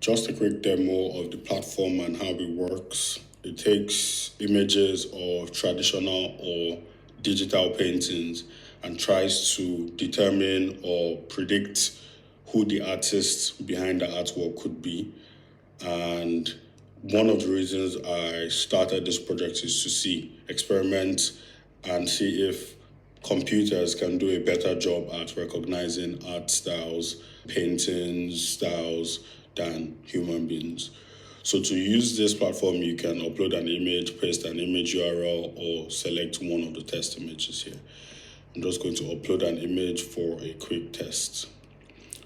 Just a quick demo of the platform and how it works. It takes images of traditional or digital paintings and tries to determine or predict who the artist behind the artwork could be. And one of the reasons I started this project is to experiment and see if computers can do a better job at recognizing art styles, painting styles than human beings. So to use this platform, you can upload an image, paste an image URL, or select one of the test images here. I'm just going to upload an image for a quick test.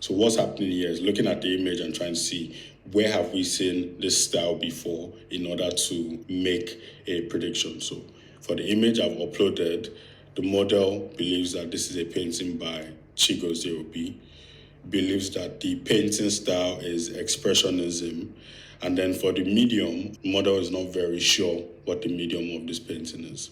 So what's happening here is looking at the image and trying to see where have we seen this style before in order to make a prediction. So for the image I've uploaded, the model believes that this is a painting by Chigozie Obi, believes that the painting style is expressionism, and then for the medium, the model is not very sure what the medium of this painting is.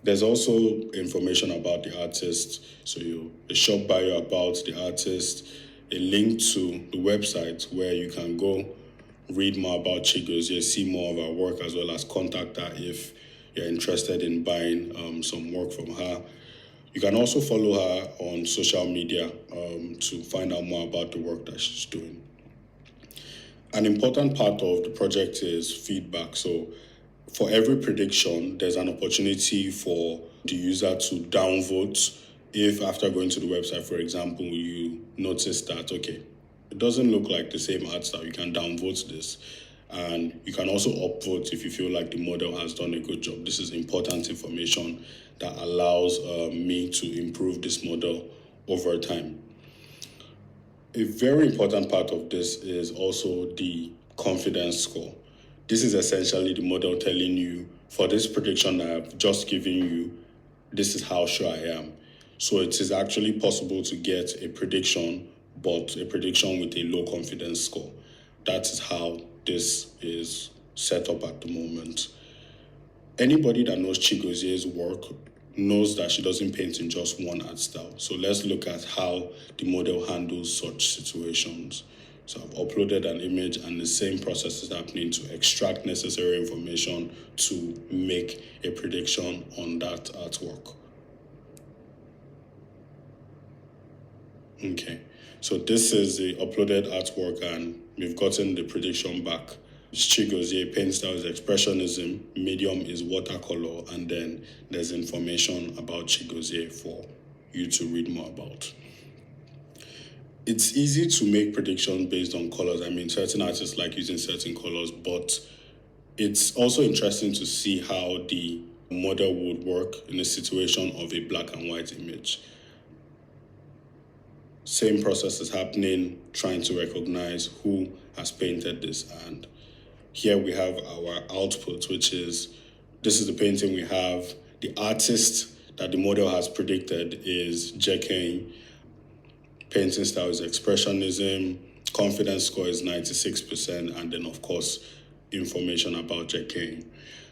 There's also information about the artist, so a short bio about the artist, a link to the website where you can go read more about Chigozie, see more of her work, as well as contact her if you're interested in buying some work from her. You can also follow her on social media to find out more about the work that she's doing. An important part of the project is feedback. So for every prediction, there's an opportunity for the user to downvote. If after going to the website, for example, you notice that, okay, it doesn't look like the same art style, you can downvote this. And you can also upvote if you feel like the model has done a good job. This is important information that allows me to improve this model over time. A very important part of this is also the confidence score. This is essentially the model telling you, for this prediction that I've just given you, this is how sure I am. So it is actually possible to get a prediction, but a prediction with a low confidence score. That is how this is set up at the moment. Anybody that knows Chigozie's work knows that she doesn't paint in just one art style. So let's look at how the model handles such situations. So I've uploaded an image and the same process is happening to extract necessary information to make a prediction on that artwork. Okay, so this is the uploaded artwork and we've gotten the prediction back. Chigozie, paint style is expressionism, medium is watercolor, and then there's information about Chigozie for you to read more about. It's easy to make predictions based on colors. I mean, certain artists like using certain colors, but it's also interesting to see how the model would work in a situation of a black and white image. Same process is happening, trying to recognize who has painted this. And here we have our output, which is, this is the painting we have. The artist that the model has predicted is Jekane. Painting style is expressionism. Confidence score is 96%. And then, of course, information about Jekane.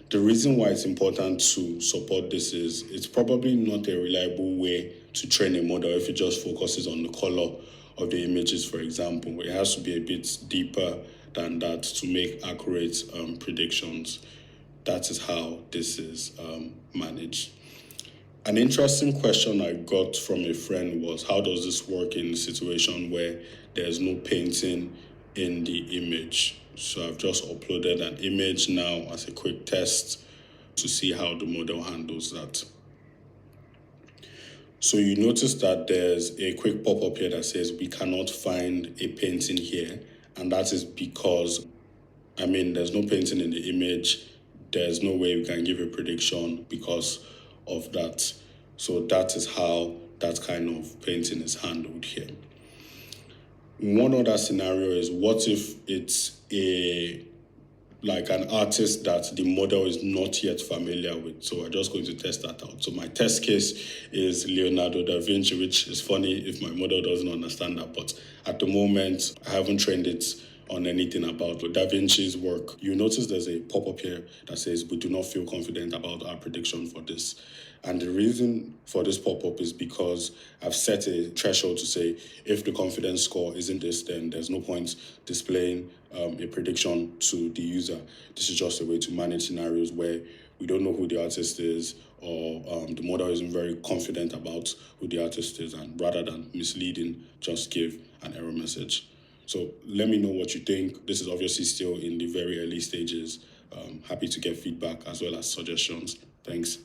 The reason why it's important to support this is it's probably not a reliable way to train a model if it just focuses on the color of the images, for example. It has to be a bit deeper than that to make accurate predictions. That is how this is managed. An interesting question I got from a friend was, how does this work in a situation where there's no painting in the image? So I've just uploaded an image now as a quick test to see how the model handles that. So you notice that there's a quick pop-up here that says we cannot find a painting here. And that is because, there's no painting in the image. There's no way we can give a prediction because of that. So that is how that kind of painting is handled here. One other scenario is, what if it's an artist that the model is not yet familiar with? So we're just going to test that out. So my test case is Leonardo da Vinci, which is funny if my model doesn't understand that, but at the moment I haven't trained it on anything about Da Vinci's work, you notice there's a pop-up here that says, we do not feel confident about our prediction for this. And the reason for this pop-up is because I've set a threshold to say, if the confidence score isn't this, then there's no point displaying a prediction to the user. This is just a way to manage scenarios where we don't know who the artist is, or the model isn't very confident about who the artist is, and rather than misleading, just give an error message. So let me know what you think. This is obviously still in the very early stages. Happy to get feedback as well as suggestions. Thanks.